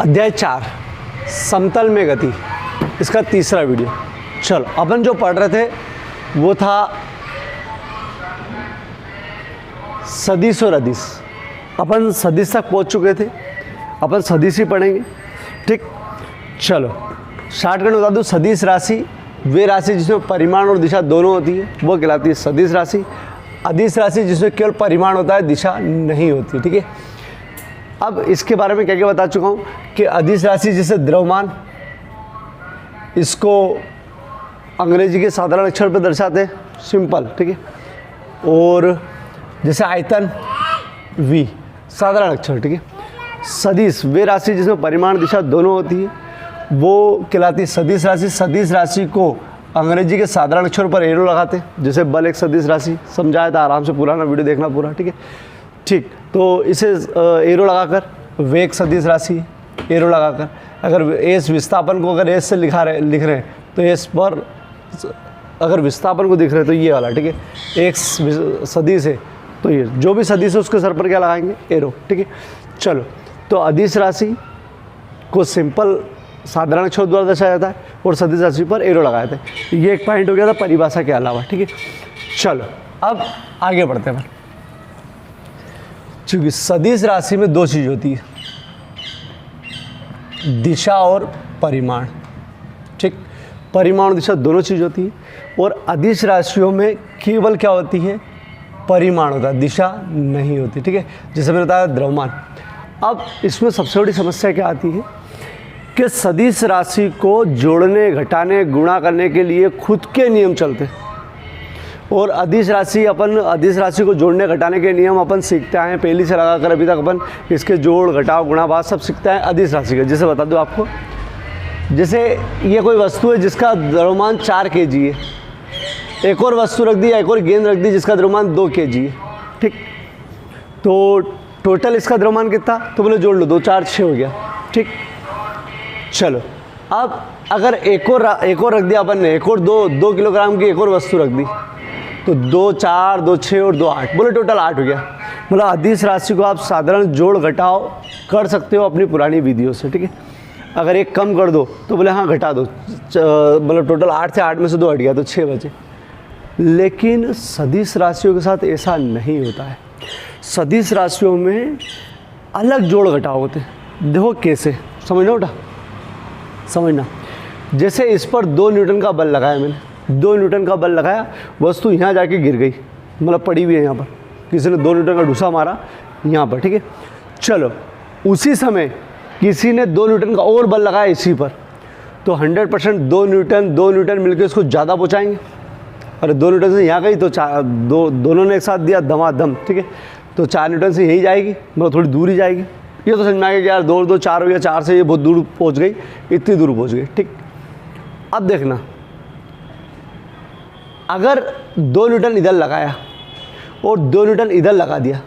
अध्याय 4 समतल में गति, इसका तीसरा वीडियो। चलो अपन जो पढ़ रहे थे वो था सदिश और अदिश। अपन सदिश तक पहुंच चुके थे, अपन सदिश ही पढ़ेंगे। ठीक, चलो शॉर्टकट बता दूँ। सदिश राशि वे राशि जिसमें परिमाण और दिशा दोनों होती है वो कहलाती है सदिश राशि। अदिश राशि जिसमें केवल परिमाण होता है, दिशा नहीं होती। ठीक है, अब इसके बारे में क्या क्या बता चुका हूँ कि अदिश राशि जैसे द्रव्यमान, इसको अंग्रेजी के साधारण अक्षर पर दर्शाते हैं, सिंपल। ठीक है, और जैसे आयतन v, साधारण अक्षर। ठीक है, सदिश वे राशि जिसमें परिमाण दिशा दोनों होती है वो कहलाती है सदिश राशि। सदिश राशि को अंग्रेजी के साधारण अक्षर पर एरो लगाते हैं, जैसे बल एक सदिश राशि समझाया था, आराम से पुराना वीडियो देखना पूरा। ठीक है, ठीक, तो इसे एरो लगाकर वेग सदिश राशि एरो लगाकर, अगर एस विस्थापन को अगर एस से लिख रहे हैं तो एस पर अगर विस्थापन को दिख रहे हैं तो ये वाला। ठीक है, एक सदिश है तो ये जो भी सदिश है उसके सर पर क्या लगाएंगे, एरो। ठीक है, चलो तो अदिश राशि को सिंपल साधारण अक्षर द्वारा दर्शाया जाता है और सदिश राशि पर एरो लगाया जाता है। ये एक पॉइंट हो गया था परिभाषा के अलावा। ठीक है, चलो अब आगे बढ़ते हैं। क्योंकि सदिश राशि में दो चीज़ होती है, दिशा और परिमाण। ठीक, परिमाण और दिशा दोनों चीज़ होती है, और अदिश राशियों में केवल क्या होती है, परिमाण होता है, दिशा नहीं होती। ठीक है, जैसे मैंने बताया द्रव्यमान। अब इसमें सबसे बड़ी समस्या क्या आती है कि सदिश राशि को जोड़ने, घटाने, गुणा करने के लिए खुद के नियम चलते हैं, और अदिश राशि को जोड़ने घटाने के नियम अपन सीखते आए हैं पहली से लगाकर अभी तक। अपन इसके जोड़, घटाव, गुणा, भाग सब सीखते हैं अदिश राशि के। जैसे बता दूं आपको, जैसे ये कोई वस्तु है जिसका द्रव्यमान 4 kg है, एक और वस्तु रख दी, एक और गेंद रख दी जिसका द्रव्यमान 2 kg है। ठीक, तो टोटल इसका द्रव्यमान कितना, तो बोले जोड़ लो, 2 4 6 हो गया। ठीक, चलो अब अगर एक और रख दिया अपन ने, एक और 2 किलोग्राम की एक और वस्तु रख दी, तो 2 4 2 6 और 2 8, बोले टोटल 8 हो गया। मतलब अदिश राशि को आप साधारण जोड़ घटाव कर सकते हो अपनी पुरानी विधियों से। ठीक है, अगर एक कम कर दो तो बोले हाँ घटा दो, मतलब टोटल 8 से 8 में से 2 हट गया तो 6 बचे। लेकिन सदिश राशियों के साथ ऐसा नहीं होता है। सदिश राशियों में अलग जोड़ घटाव होते हैं। देखो कैसे, समझना बेटा, समझना। जैसे इस पर 2 न्यूटन का बल लगाया मैंने, 2 न्यूटन का बल लगाया, वस्तु यहाँ जाके गिर गई, मतलब पड़ी हुई है यहाँ पर, किसी ने 2 न्यूटन का ढूसा मारा यहाँ पर। ठीक है, चलो उसी समय किसी ने 2 न्यूटन का और बल लगाया इसी पर, तो 100% 2 न्यूटन मिलकर इसको ज़्यादा पहुँचाएंगे। अरे 2 न्यूटन से यहाँ गई तो दोनों ने एक साथ दिया धमाधम। ठीक है, तो 4 न्यूटन से यही जाएगी, मतलब थोड़ी दूर ही जाएगी। ये तो समझ में आ गया कि यार 2 2 4 हो गया, 4 से ये बहुत दूर पहुँच गई, इतनी दूर पहुँच गई। ठीक, अब देखना, अगर 2 न्यूटन इधर लगाया और 2 न्यूटन इधर लगा दिया,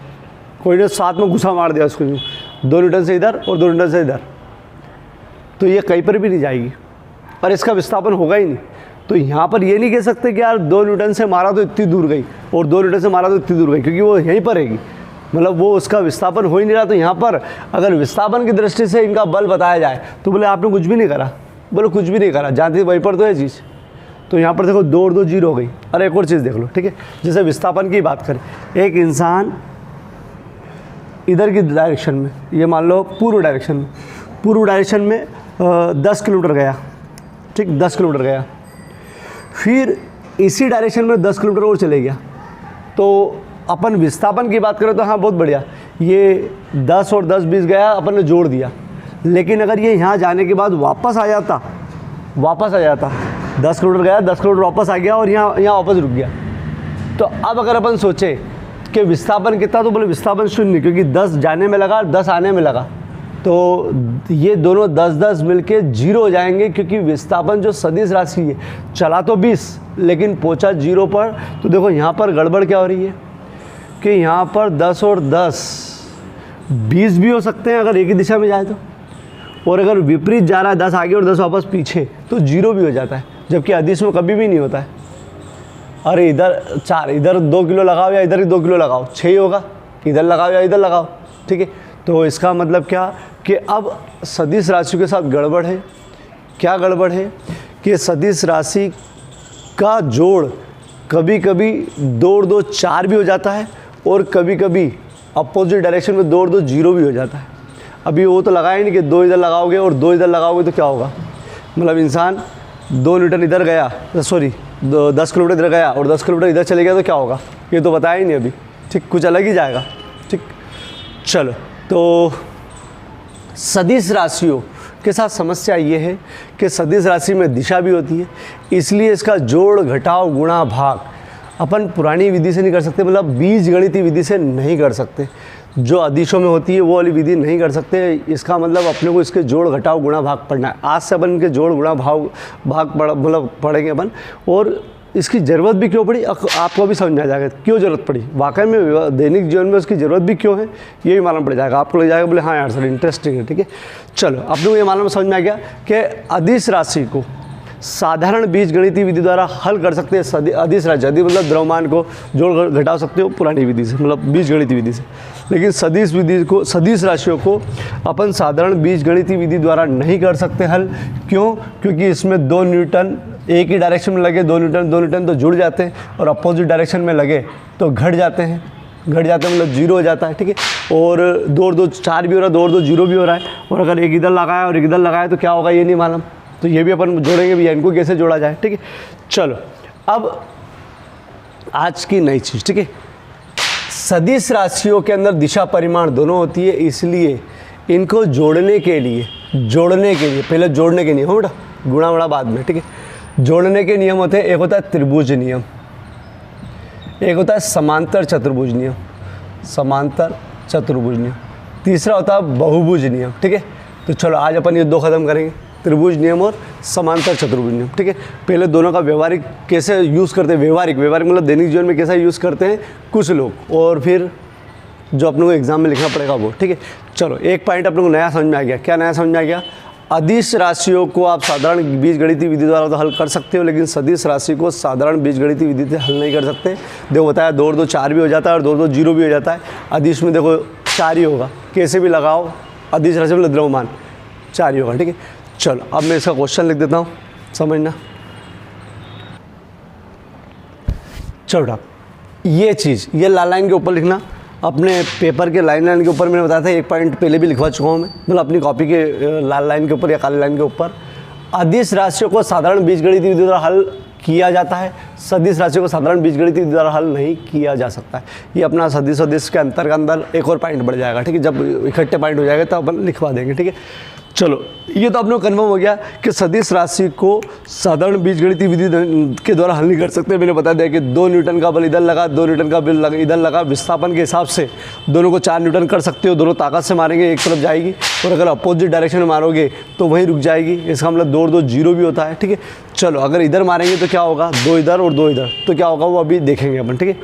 कोई ने साथ में घुसा मार दिया उसको, 2 न्यूटन से इधर और 2 न्यूटन से इधर, तो ये कहीं पर भी नहीं जाएगी और इसका विस्थापन होगा ही नहीं। तो यहाँ पर ये नहीं कह सकते कि यार 2 न्यूटन से मारा तो इतनी दूर गई और 2 न्यूटन से मारा तो इतनी दूर गई, क्योंकि वो यहीं पर रहेगी, मतलब वो उसका विस्थापन हो ही नहीं रहा। तो यहाँ पर अगर विस्थापन की दृष्टि से इनका बल बताया जाए तो बोले आपने कुछ भी नहीं करा, बोलो कुछ भी नहीं करा, जानती वहीं पर तो है चीज़। तो यहाँ पर देखो 2 और 2 0 हो गई। अरे एक और चीज़ देख लो। ठीक है, जैसे विस्थापन की बात करें, एक इंसान इधर की डायरेक्शन में, ये मान लो पूर्व डायरेक्शन में 10 किलोमीटर गया। ठीक, 10 किलोमीटर गया, फिर इसी डायरेक्शन में 10 किलोमीटर और चले गया। तो अपन विस्थापन की बात करें तो हाँ बहुत बढ़िया, ये 10 और 10 20 गया, अपन ने जोड़ दिया। लेकिन अगर ये यहाँ जाने के बाद वापस आ जाता 10 किलोमीटर गया, 10 किलोमीटर वापस आ गया और यहाँ वापस रुक गया, तो अब अगर अपन सोचे कि विस्थापन कितना, तो बोले विस्थापन 0, क्योंकि 10 जाने में लगा, 10 आने में लगा, तो ये दोनों 10 मिलके 0 हो जाएंगे, क्योंकि विस्थापन जो सदिश राशि है चला तो 20 लेकिन पहुंचा 0 पर। तो देखो यहाँ पर गड़बड़ क्या हो रही है कि यहाँ पर 10 और 10 20 भी हो सकते हैं अगर एक ही दिशा में जाए तो, और अगर विपरीत जा रहा है 10 आगे और 10 वापस पीछे तो 0 भी हो जाता है, जबकि अदिश में कभी भी नहीं होता है। अरे इधर 4, इधर 2 किलो लगाओ या इधर ही 2 किलो लगाओ, 6 ही होगा, इधर लगाओ या इधर लगाओ। ठीक है, तो इसका मतलब क्या कि अब सदिश राशियों के साथ गड़बड़ है। क्या गड़बड़ है कि सदिश राशि का जोड़ कभी कभी 2 और 2 4 भी हो जाता है, और कभी कभी अपोजिट डायरेक्शन में 2 और 2 0 भी हो जाता है। अभी वो तो लगाया नहीं कि 2 इधर लगाओगे और 2 इधर लगाओगे तो क्या होगा, मतलब इंसान 2 न्यूटन इधर गया, सॉरी 10 किलोमीटर इधर गया और 10 किलोमीटर इधर चले गया तो क्या होगा, ये तो बताया ही नहीं अभी। ठीक, कुछ अलग ही जाएगा। ठीक, चलो, तो सदिश राशियों के साथ समस्या ये है कि सदिश राशि में दिशा भी होती है, इसलिए इसका जोड़ घटाव गुणा भाग अपन पुरानी विधि से नहीं कर सकते, मतलब बीज गणितीय विधि से नहीं कर सकते। जो अदिशों में होती है वो वाली विधि नहीं कर सकते। इसका मतलब अपने को इसके जोड़ घटाव गुणा भाग पढ़ना है। आज से अपन इनके जोड़ गुणा भाग मतलब पढ़ेंगे अपन, और इसकी ज़रूरत भी क्यों पड़ी आपको भी समझ में आ जाएगा क्यों ज़रूरत पड़ी, वाकई में दैनिक जीवन में उसकी ज़रूरत भी क्यों है ये भी मालूम पड़ जाएगा। आपको लग जाएगा बोले हाँ यार सर इंटरेस्टिंग है। ठीक है, चलो अपने को ये मालूम समझ में आ गया कि अदिश राशि को साधारण बीज गणितीय विधि द्वारा हल कर सकते हैं। अदिश राशि मतलब द्रव्यमान को जोड़ घटा सकते हो पुरानी विधि से, मतलब बीज गणितीय विधि से। लेकिन सदिश राशियों को अपन साधारण बीज गणितीय विधि द्वारा नहीं कर सकते हल। क्यों? क्योंकि इसमें 2 न्यूटन एक ही डायरेक्शन में लगे, 2 न्यूटन तो जुड़ जाते हैं, और अपोजिट डायरेक्शन में लगे तो घट जाते हैं मतलब 0 हो जाता है। ठीक है, और 2 और 2 4 भी हो रहा है, 2 और 2 0 भी हो रहा है, और अगर एक इधर लगाया और एक इधर लगाया तो क्या होगा ये नहीं मालूम, तो ये भी अपन जोड़ेंगे भैया, इनको कैसे जोड़ा जाए। ठीक है, चलो अब आज की नई चीज़। ठीक है, सदिश राशियों के अंदर दिशा परिमाण दोनों होती है, इसलिए इनको जोड़ने के लिए पहले जोड़ने के नियम हो बेटा, गुणा वुणा बाद में। ठीक है, जोड़ने के नियम होते हैं, एक होता है त्रिभुज नियम, एक होता है समांतर चतुर्भुज नियम, तीसरा होता है बहुभुज नियम। ठीक है, तो चलो आज अपन ये 2 खत्म करेंगे, त्रिभुज नियम और समांतर चतुर्भुज नियम। ठीक है, पहले दोनों का व्यवहारिक कैसे यूज़ करते हैं, व्यवहारिक मतलब दैनिक जीवन में कैसा यूज़ करते हैं कुछ लोग, और फिर जो अपने को एग्जाम में लिखना पड़ेगा वो। ठीक है, चलो एक पॉइंट अपने को नया समझ में आ गया। क्या नया समझ में आ गया? अदिश राशियों को आप साधारण बीज गणितीय विधि द्वारा तो हल कर सकते हो, लेकिन सदिश राशि को साधारण बीज गणितीय विधि से हल नहीं कर सकते। देखो बताया 2 और 2 4 भी हो जाता है और 2 और 2 0 भी हो जाता है। अदिश में देखो 4 ही होगा, कैसे भी लगाओ, अदिश राशि में द्रव्यमान 4 ही होगा। ठीक है, चलो अब मैं इसका क्वेश्चन लिख देता हूँ, समझना। चलो ये चीज़ ये लाल लाइन के ऊपर लिखना, अपने पेपर के लाइन के ऊपर मैंने बताया था, एक पॉइंट पहले भी लिखवा चुका हूँ मैं, मतलब अपनी कॉपी के लाल लाइन के ऊपर या काली लाइन के ऊपर। अदिश राशियों को साधारण बीजगणितीय विधि द्वारा हल किया जाता है, सदिश राशियों को साधारण बीजगणितीय विधि द्वारा हल नहीं किया जा सकता है। ये अपना सदिश के अंतर के अंदर एक और पॉइंट बढ़ जाएगा। ठीक है, जब इकट्ठे पॉइंट हो जाएगा तो अपन लिखवा देंगे। ठीक है, चलो ये तो आपने कन्फर्म हो गया कि सदिश राशि को साधारण बीजगणितीय विधि के द्वारा हल नहीं कर सकते। मैंने बता दिया कि 2 न्यूटन का बल इधर लगा, 2 न्यूटन का बल इधर लगा, विस्थापन के हिसाब से दोनों को 4 न्यूटन कर सकते हो। दोनों ताकत से मारेंगे एक तरफ जाएगी, और अगर अपोजिट डायरेक्शन में मारोगे तो वहीं रुक जाएगी। इसका मतलब 2 और 2 0 भी होता है। ठीक है, चलो अगर इधर मारेंगे तो क्या होगा, 2 इधर और 2 इधर, तो क्या होगा वो अभी देखेंगे अपन। ठीक है,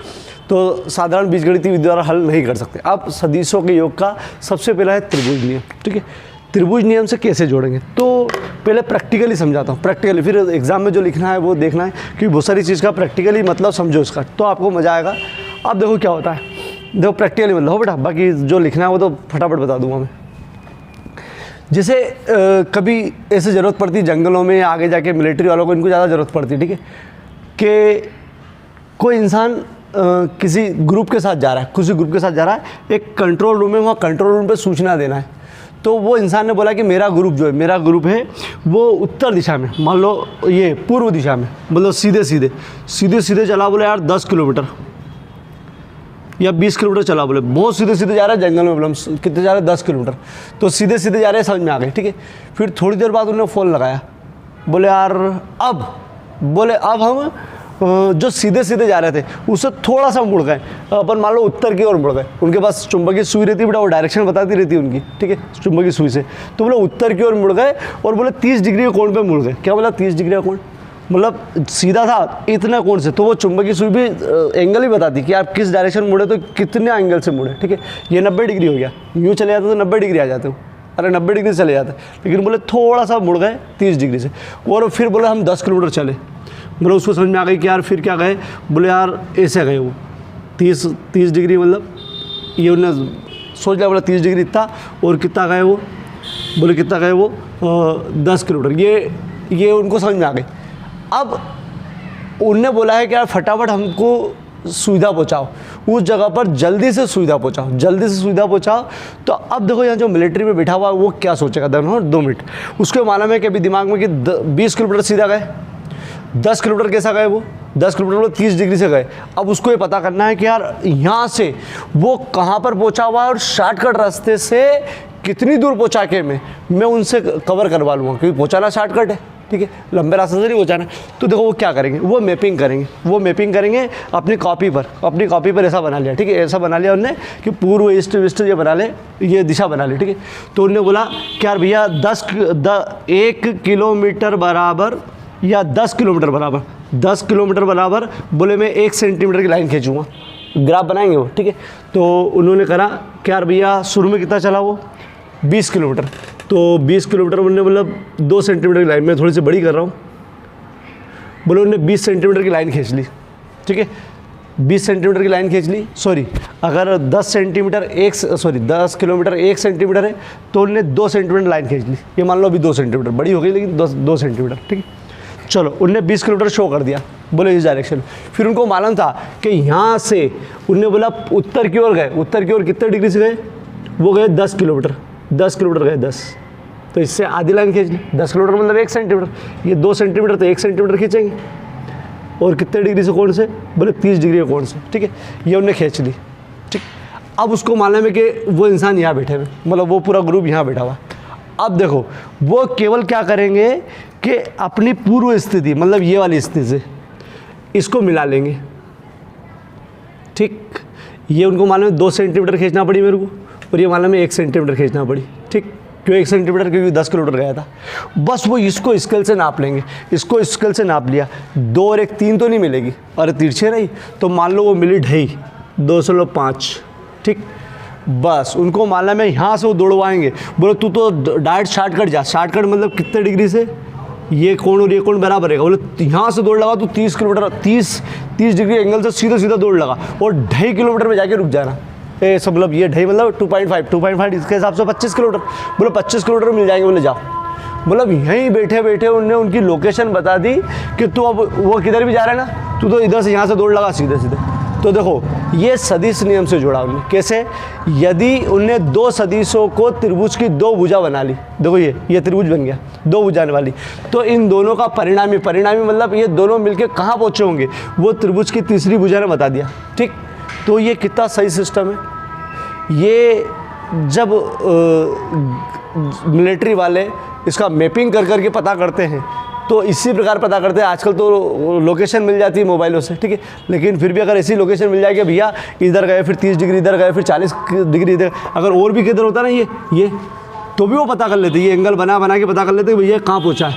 तो साधारण बीजगणितीय विधि द्वारा हल नहीं कर सकते। अब सदिशों के योग का सबसे पहला है त्रिभुज नियम। ठीक है, त्रिभुज नियम से कैसे जोड़ेंगे, तो पहले प्रैक्टिकली समझाता हूँ, प्रैक्टिकली, फिर एग्जाम में जो लिखना है वो देखना है कि बहुत सारी चीज़ का प्रैक्टिकली मतलब समझो इसका, तो आपको मज़ा आएगा। अब देखो क्या होता है, देखो प्रैक्टिकली मतलब हो बेटा, बाकी जो लिखना है वो तो फटाफट बता दूंगा मैं। जैसे कभी ऐसे ज़रूरत पड़ती है जंगलों में, आगे जाके मिलिट्री वालों को, इनको ज़्यादा ज़रूरत पड़ती है। ठीक है, कि कोई इंसान किसी ग्रुप के साथ जा रहा है, एक कंट्रोल रूम है, वहाँ कंट्रोल रूम पे सूचना देना है। तो वो इंसान ने बोला कि मेरा ग्रुप है वो उत्तर दिशा में, मान लो ये पूर्व दिशा में, मतलब सीधे चला, बोले यार 10 किलोमीटर या 20 किलोमीटर चला, बोले बहुत सीधे जा रहा है जंगल में, बोला कितने जा रहे हैं 10 किलोमीटर, तो सीधे जा रहे हैं, समझ में आ गए। ठीक है, फिर थोड़ी देर बाद उन्होंने फ़ोन लगाया, बोले यार अब हम जो सीधे जा रहे थे उससे थोड़ा सा मुड़ गए, अपन मान लो उत्तर की ओर मुड़ गए। उनके पास चुंबकीय सुई रहती है बेटा, वो डायरेक्शन बताती रहती है उनकी। ठीक है, चुंबकीय सुई से, तो बोले उत्तर की ओर मुड़ गए, और बोले 30 डिग्री के कोण पे मुड़ गए। क्या बोला 30 डिग्री का कोण, मतलब सीधा था इतना कोण से, तो वो चुंबकीय सुई भी एंगल ही बताती कि आप किस डायरेक्शन मुड़े तो कितने एंगल से मुड़े। ठीक है, ये 90 डिग्री हो गया, यूँ चले जाते तो 90 डिग्री आ जाते हो, अरे 90 डिग्री चले जाते, लेकिन बोले थोड़ा सा मुड़ गए 30 डिग्री से। और फिर बोले हम 10 किलोमीटर चले, बोले उसको समझ में आ गई कि यार फिर क्या गए, बोले यार ऐसे गए वो 30 डिग्री, मतलब ये उन्होंने सोच लिया, बोला 30 डिग्री इतना, और कितना गए वो बोले कितना गए वो 10 किलोमीटर। ये उनको समझ में आ गई। अब उनने बोला है कि यार फटाफट हमको सुविधा पहुंचाओ, उस जगह पर जल्दी से सुविधा पहुंचाओ, जल्दी से सुविधा पहुंचाओ। तो अब देखो यहाँ जो मिलिट्री में बैठा हुआ है वो क्या सोचेगा, 2 मिनट। उसको मालूम है कि अभी दिमाग में कि 20 किलोमीटर सीधा गए, 10 किलोमीटर कैसा गए वो 10 किलोमीटर 30 डिग्री से गए। अब उसको ये पता करना है कि यार यहाँ से वो कहाँ पर पहुँचा हुआ है और शॉर्टकट रास्ते से कितनी दूर पहुँचा के मैं उनसे कवर करवा लूँगा, क्योंकि पहुँचाना शॉर्टकट है, ठीक है, लंबे रास्ते से नहीं पहुँचाना। तो देखो वो क्या करेंगे, वो मैपिंग करेंगे अपनी कॉपी पर ऐसा बना लिया, ठीक है, ऐसा बना लिया उनने कि पूर्व ईस्ट वेस्ट ये बना ले, ये दिशा बना ली, ठीक है। तो उन्होंने बोला कि यार भैया 1 किलोमीटर बराबर या 10 किलोमीटर बराबर, 10 किलोमीटर बराबर बोले मैं 1 सेंटीमीटर की लाइन खींचूँगा, ग्राफ बनाएंगे वो, ठीक है। तो उन्होंने करा कि यार भैया शुरू में कितना चला वो 20 किलोमीटर, तो 20 किलोमीटर उन्होंने मतलब 2 सेंटीमीटर की लाइन, मैं थोड़ी सी बड़ी कर रहा हूँ, बोले उन्होंने 20 सेंटीमीटर की लाइन खींच ली, ठीक है, 20 सेंटीमीटर की लाइन खींच ली। सॉरी, अगर 10 किलोमीटर 1 सेंटीमीटर है तो उन्होंने 2 सेंटीमीटर लाइन खींच ली, ये मान लो अभी 2 सेंटीमीटर बड़ी हो गई, लेकिन 2 सेंटीमीटर, ठीक है। चलो उनने 20 किलोमीटर शो कर दिया, बोले इस डायरेक्शन। फिर उनको मालूम था कि यहाँ से उनने बोला उत्तर की ओर गए, उत्तर की ओर कितने डिग्री से गए, वो गए 10 किलोमीटर गए 10, तो इससे आधी लाइन खींच ली, 10 किलोमीटर मतलब 1 सेंटीमीटर, ये 2 सेंटीमीटर तो 1 सेंटीमीटर खींचेंगे, और कितने डिग्री से कोण से, बोले 30 डिग्री के कोण से, ठीक है, ये उन्हें खींच ली, ठीक। अब उसको मालूम है कि वो इंसान यहाँ बैठे हुए, मतलब वो पूरा ग्रुप यहाँ बैठा हुआ। अब देखो वो केवल क्या करेंगे कि अपनी पूर्व स्थिति, मतलब ये वाली स्थिति से इसको मिला लेंगे, ठीक। ये उनको मालूम है 2 सेंटीमीटर खींचना पड़ी मेरे को, और ये मालूम है 1 सेंटीमीटर खींचना पड़ी, ठीक। क्यों 1 सेंटीमीटर, क्योंकि 10 किलोमीटर गया था। बस वो इसको स्केल से नाप लेंगे, इसको स्केल से नाप लिया, 2 और 1 3 तो नहीं मिलेगी, अरे तिरछे रही, तो मान लो वो मिली 2.5, 2.5, ठीक। बस उनको मालूम है यहाँ से वो दौड़वाएंगे, बोले तू तो डायरेक्ट शॉर्टकट जा, शॉर्टकट मतलब कितने डिग्री से, ये कोण और ये कोण बराबर है, बोले यहाँ से दौड़ लगा तो 30 किलोमीटर 30 डिग्री एंगल से सीधा दौड़ लगा, और 2.5 किलोमीटर में जाके रुक जाना, ए सब मतलब ये 2.5 मतलब 2.5 इसके हिसाब से 25 किलोमीटर, बोले 25 किलोमीटर मिल जाएंगे, बोले जाओ। मतलब यहीं बैठे बैठे उनने उनकी लोकेशन बता दी कि तू अब वो किधर भी जा रहा है ना, तू तो इधर से यहाँ से दौड़ लगा सीधे। तो देखो ये सदिश नियम से जोड़ा उन्हें, कैसे, यदि उनने 2 सदिशों को त्रिभुज की 2 भुजा बना ली, देखो ये त्रिभुज बन गया 2 भुजा वाली, तो इन दोनों का परिणामी मतलब ये दोनों मिलके कहाँ पहुँचे होंगे, वो त्रिभुज की तीसरी भुजा ने बता दिया, ठीक। तो ये कितना सही सिस्टम है। ये जब मिलिट्री वाले इसका मैपिंग कर के पता करते हैं, तो इसी प्रकार पता करते हैं। आजकल तो लोकेशन मिल जाती है मोबाइलों से, ठीक है, लेकिन फिर भी अगर ऐसी लोकेशन मिल जाए कि भैया इधर गए, फिर 30 डिग्री इधर गए, फिर 40 डिग्री इधर, अगर और भी किधर होता ना ये तो भी वो पता कर लेते, ये एंगल बना के पता कर लेते भैया कहाँ पहुँचा है।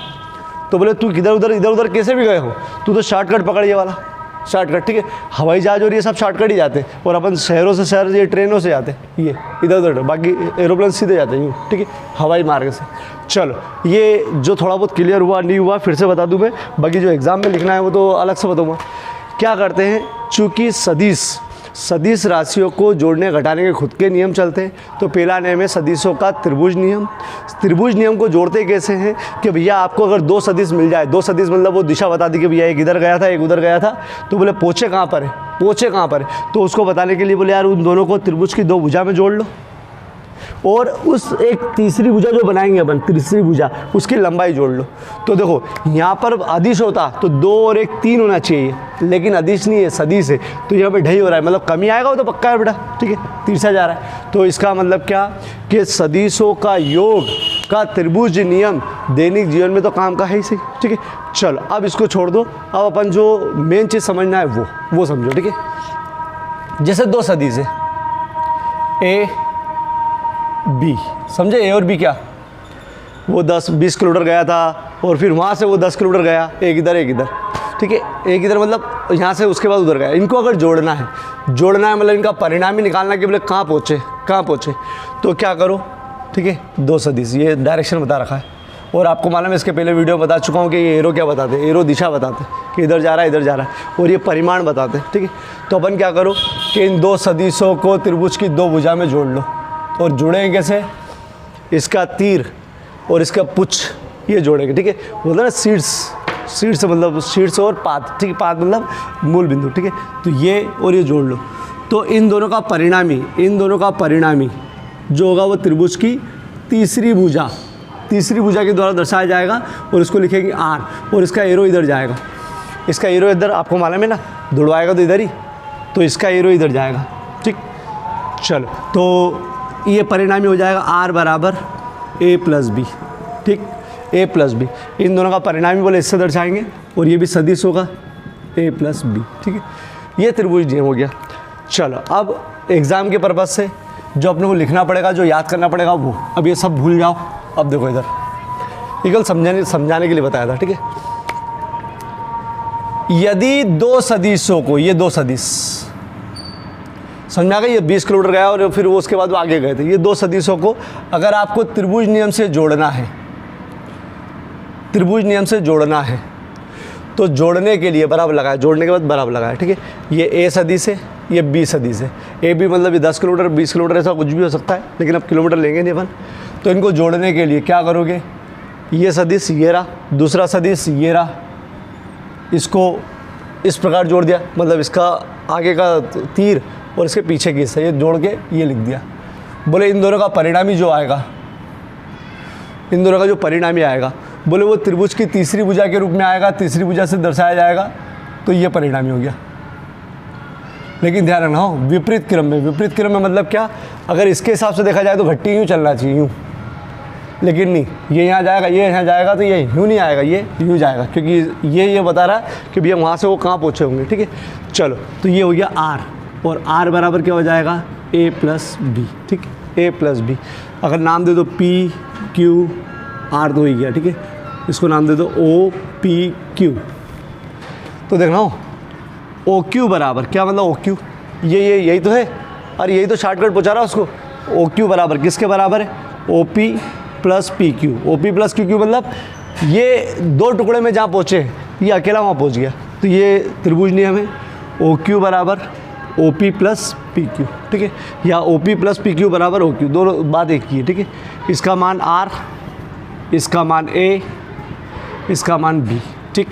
तो बोले तू इधर उधर कैसे भी गए हो, तू तो शॉर्टकट पकड़, ये वाला शॉर्टकट, ठीक है। हवाई जहाज और ये सब शॉर्टकट ही जाते हैं, और अपन शहरों से शहर ये ट्रेनों से जाते हैं, ये इधर उधर, बाकी एरोप्लेन सीधे जाते हैं, ठीक है, हवाई मार्ग से। चलो ये जो थोड़ा बहुत क्लियर हुआ नहीं हुआ फिर से बता दूं मैं, बाकी जो एग्ज़ाम में लिखना है वो तो अलग से बताऊँगा। क्या करते हैं, चूँकि सदिश राशियों को जोड़ने घटाने के खुद के नियम चलते हैं, तो पहला नियम है सदिशों का त्रिभुज नियम। त्रिभुज नियम को जोड़ते कैसे हैं कि भैया आपको अगर 2 सदिश मिल जाए, 2 सदिश मतलब वो दिशा बता दी कि भैया एक इधर गया था एक उधर गया था, तो बोले पहुँचे कहाँ पर है, तो उसको बताने के लिए बोले यार उन दोनों को त्रिभुज की 2 भुजा में जोड़ लो, और उस एक तीसरी भुजा जो बनाएंगे अपन, तीसरी भुजा, उसकी लंबाई जोड़ लो। तो देखो यहाँ पर अदिश होता तो 2 और 1 3 होना चाहिए, लेकिन अदिश नहीं है, सदिश है, तो यहाँ पे 2.5 हो रहा है, मतलब कमी आएगा वो तो पक्का है बेटा, ठीक है, तिरछा जा रहा है। तो इसका मतलब क्या कि सदिशों का योग का त्रिभुज नियम दैनिक जीवन में तो काम का है ही सही, ठीक है। चलो अब इसको छोड़ दो, अब अपन जो मेन चीज़ समझना है वो समझो, ठीक है। जैसे 2 सदिश है ए बी, समझे, ए और बी क्या, वो 10-20 किलोमीटर गया था, और फिर वहाँ से वो 10 किलोमीटर गया, एक इधर, ठीक है, एक इधर मतलब यहाँ से उसके बाद उधर गया। इनको अगर जोड़ना है मतलब इनका परिणाम ही निकालना कि बोले कहाँ पहुँचे, तो क्या करो, ठीक है, 2 सदिश, ये डायरेक्शन बता रखा है, और आपको मालूम है इसके पहले वीडियो में बता चुका हूँ कि ये एरो क्या बताते हैं, एरो दिशा बताते हैं कि इधर जा रहा है, और ये परिमाण बताते हैं, ठीक है। तो अपन क्या करो कि इन 2 सदिशों को त्रिभुज की 2 भुजा में जोड़ लो, और जुड़ेंगे कैसे, इसका तीर और इसका पुच्छ ये जोड़ेंगे, ठीक है। बोलते हैं ना शीर्ष मतलब शीर्ष और पात, ठीक है, पात मतलब मूल बिंदु, ठीक है। तो ये और ये जोड़ लो, तो इन दोनों का परिणामी जो होगा वो त्रिभुज की तीसरी भुजा के द्वारा दर्शाया जाएगा, और इसको लिखेंगे आर, और इसका एरो इधर जाएगा, इसका एरो इधर, आपको मालूम है ना, दौड़वाएगा तो इधर ही, तो इसका एरो इधर जाएगा, ठीक। चलो, तो ये परिणामी हो जाएगा आर बराबर ए प्लस बी, ठीक, ए प्लस बी। इन दोनों का परिणामी बोले इससे दर्शाएंगे, और ये भी सदिश होगा ए प्लस बी, ठीक है। ये त्रिभुज नियम हो गया। चलो, अब एग्ज़ाम के पर्पज़ से जो अपने को लिखना पड़ेगा, जो याद करना पड़ेगा वो, अब ये सब भूल जाओ। अब देखो इधर, केवल समझाने के लिए बताया था, ठीक है। यदि दो सदिशों को, ये दो सदिश समझा गया, ये 20 किलोमीटर गया और फिर वो उसके बाद वो आगे गए थे, ये दो सदिशों को अगर आपको त्रिभुज नियम से जोड़ना है, तो जोड़ने के लिए बराबर लगाया, जोड़ने के बाद बराबर लगाया, ठीक है। ये ए सदिश है, ये बी सदिश है। ए बी मतलब ये 10 किलोमीटर 20 किलोमीटर ऐसा कुछ भी हो सकता है, लेकिन अब किलोमीटर लेंगे नहीं अपन। तो इनको जोड़ने के लिए क्या करोगे, ये सदिश ये रहा, दूसरा सदिश ये रहा, इसको इस प्रकार जोड़ दिया, मतलब इसका आगे का तीर और इसके पीछे की हिस्सा ये जोड़ के ये लिख दिया। बोले इन दोनों का परिणामी जो आएगा, बोले वो त्रिभुज की तीसरी भुजा के रूप में आएगा, तीसरी भुजा से दर्शाया जाएगा, तो ये परिणामी हो गया। लेकिन ध्यान रखना हो, विपरीत क्रम में मतलब क्या, अगर इसके हिसाब से देखा जाए तो घट्टी यूँ चलना चाहिए, यूँ, लेकिन नहीं, ये यहाँ जाएगा, ये यहाँ जाएगा, तो ये यूँ नहीं आएगा, ये यूँ जाएगा, क्योंकि ये बता रहा है कि भैया वहाँ से वो कहाँ पहुँचे होंगे, ठीक है। चलो, तो ये हो गया आर, और आर बराबर क्या हो जाएगा, ए प्लस बी, ठीक, ए प्लस बी। अगर नाम दे दो पी क्यू आर तो ही गया, ठीक है। इसको नाम दे दो ओ पी क्यू। तो देखना हो, ओ क्यू बराबर क्या, मतलब ओ क्यू ये यही तो है, और यही तो शॉर्टकट पहुँचा रहा है उसको। ओ क्यू बराबर किसके बराबर है, O P plus P Q. O P plus Q मतलब ये दो टुकड़े में जहाँ पहुँचे, ये अकेला वहाँ पहुँच गया, तो ये त्रिभुज नियम है। ओ क्यू बराबर O P plus P Q, ठीक है, या O P plus P Q बराबर ओ क्यू, दोनों बात एक ही है, ठीक है। इसका मान आर, इसका मान ए, इसका मान बी, ठीक।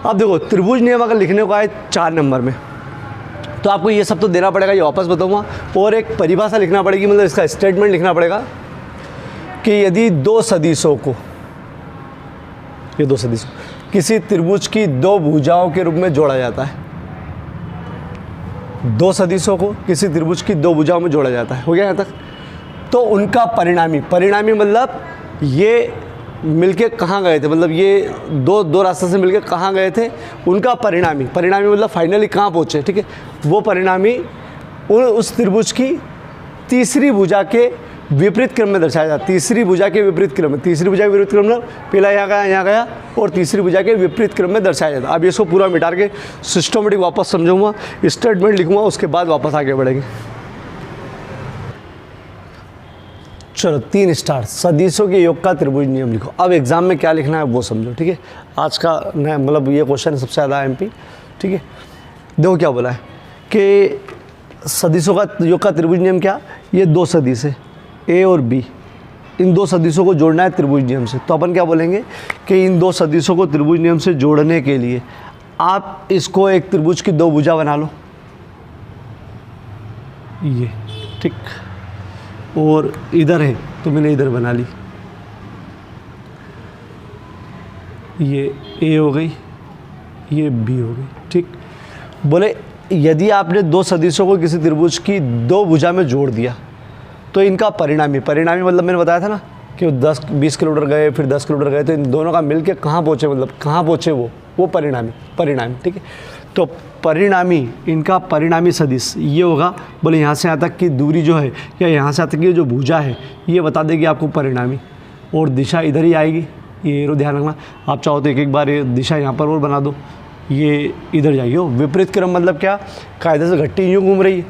अब देखो, त्रिभुज नियम अगर लिखने को आए 4 नंबर में, तो आपको ये सब तो देना पड़ेगा, ये वापस बताऊंगा, और एक परिभाषा लिखना पड़ेगी, मतलब इसका स्टेटमेंट लिखना पड़ेगा कि यदि दो सदिशों को किसी त्रिभुज की दो भुजाओं के रूप में जोड़ा जाता है, दो सदिशों को किसी त्रिभुज की दो भुजाओं में जोड़ा जाता है, हो गया यहाँ तक। तो उनका परिणामी मतलब ये मिलके कहाँ गए थे, मतलब ये दो रास्ते से मिलके कहाँ गए थे, उनका परिणामी मतलब फाइनली कहाँ पहुँचे, ठीक है। वो परिणामी उस त्रिभुज की तीसरी भुजा के विपरीत क्रम में दर्शाया जाता है। तीसरी भुजा के विपरीत क्रम में, पहला यहाँ गया और तीसरी भुजा के विपरीत क्रम में दर्शाया जाता है। अब इसको पूरा मिटा के सिस्टमेटिक वापस समझाऊंगा, स्टेटमेंट लिखूंगा, उसके बाद वापस आगे बढ़ेंगे। चलो, 3 स्टार, सदिशों के योग का त्रिभुज नियम लिखो। अब एग्जाम में क्या लिखना है वो समझो, ठीक है। आज का नया मतलब ये क्वेश्चन सबसे ज़्यादा MP, ठीक है। देखो क्या बोला है कि सदिशों का योग का त्रिभुज नियम क्या, ये दो सदिश है ए और बी, इन दो सदिशों को जोड़ना है त्रिभुज नियम से। तो अपन क्या बोलेंगे कि इन दो सदिशों को त्रिभुज नियम से जोड़ने के लिए आप इसको एक त्रिभुज की दो भुजा बना लो, ये, ठीक, और इधर है तो मैंने इधर बना ली, ये ए हो गई, ये बी हो गई, ठीक। बोले यदि आपने दो सदिशों को किसी त्रिभुज की दो भुजा में जोड़ दिया, तो इनका परिणामी मतलब मैंने बताया था ना कि 10-20 किलोमीटर गए, फिर 10 किलोमीटर गए, तो इन दोनों का मिलके कहाँ पहुँचे, मतलब कहाँ पहुँचे वो परिणामी, ठीक है। तो इनका परिणामी सदिश ये होगा, बोले यहाँ से यहाँ तक की दूरी जो है, या यहाँ से यहाँ तक की जो भुजा है, ये बता देगी आपको परिणामी, और दिशा इधर ही आएगी, ये एरो ध्यान रखना। आप चाहो तो एक बार ये दिशा यहाँ पर और बना दो, ये इधर जाइए। विपरीत क्रम मतलब क्या, कायदे से घट्टी यूँ घूम रही है,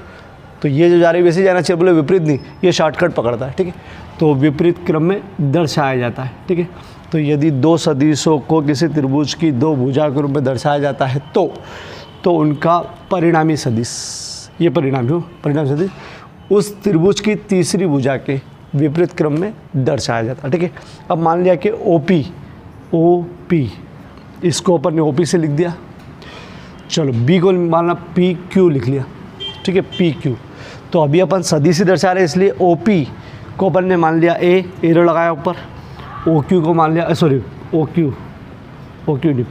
तो ये जो जा रही है वैसे जाना चाहिए, बोले विपरीत नहीं, ये शॉर्टकट पकड़ता है, ठीक है। तो विपरीत क्रम में दर्शाया जाता है, ठीक है। तो यदि दो सदिशों को किसी त्रिभुज की दो भुजा के रूप में दर्शाया जाता है, तो उनका परिणामी सदिश, ये परिणामी सदिश उस त्रिभुज की तीसरी भुजा के विपरीत क्रम में दर्शाया जाता है। ठीक है, अब मान लिया कि ओ पी, इसको अपन ने OP से लिख दिया। चलो B को मानना PQ लिख लिया। ठीक है, PQ। तो अभी अपन सदिश दर्शा रहे हैं, इसलिए OP को अपन ने मान लिया A, एरो लगाया ऊपर। OQ को मान लिया, OQ नहीं,